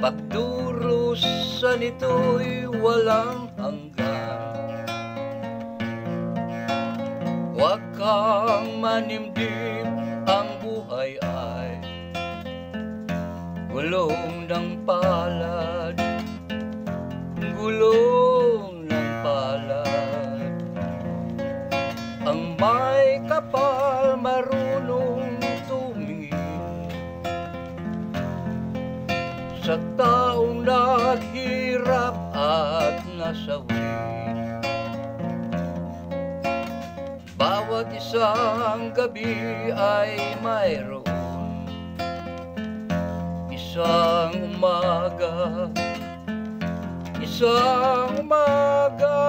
Pagdurusan ito'y walang hanggan. Huwag kang manimdim, ang buhay ay gulong ng palad, gulong ng palad. Ang may kapal marunong tumingin sa taong naghirap at nasawi. Bawat isang gabi ay mayroon isang umaga, isang umaga.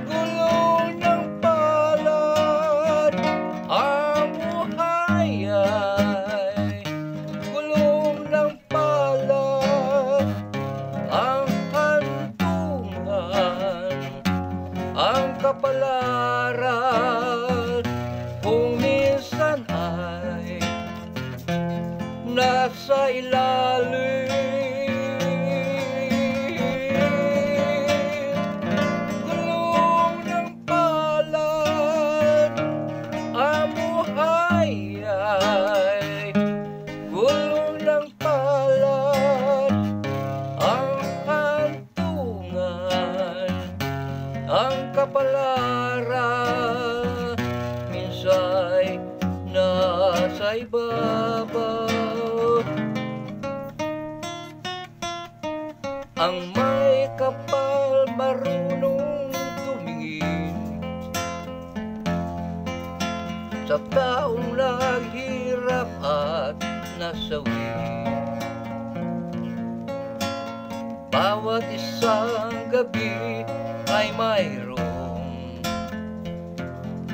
Gulong ng palad, ang buhay ay gulong ng palad. Ang hantungan, ang kapalaran, kung minsan ay nasa ilalim. Gulong ng palad, ang buhay ay gulong ng palad. Ang hantungan, ang kapalaran, minsa'y nasa ibabaw. Ang may kapal marunong tumingin sa taong naghirap at nasawi. Bawat isang gabi ay mayroong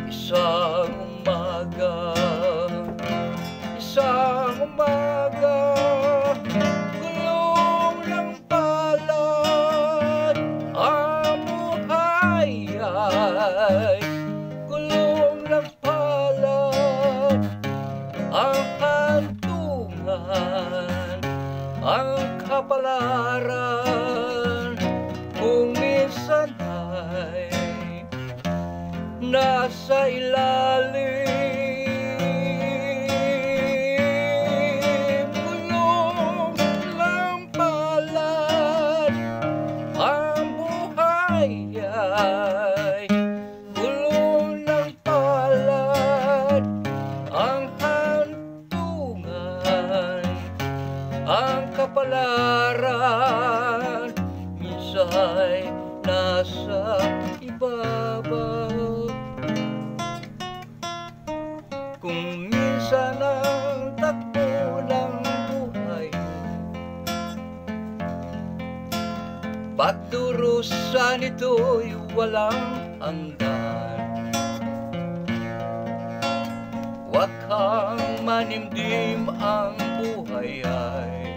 isang umaga, isang umaga. Gulong ng palad, ang buhay ay gulong ng palad. Ang hantungan, ang kapalaran, kung minsan ay nasa ilalim. Gulong ng palad, ang buhay ay gulong ng palad. Ang hantungan, ang kapalaran, minsa'y nasa ibabaw. Kung minsan ang takbo ng buhay, pagdurusan ito'y walang hanggan. Huwag kang manimdim, ang buhay ay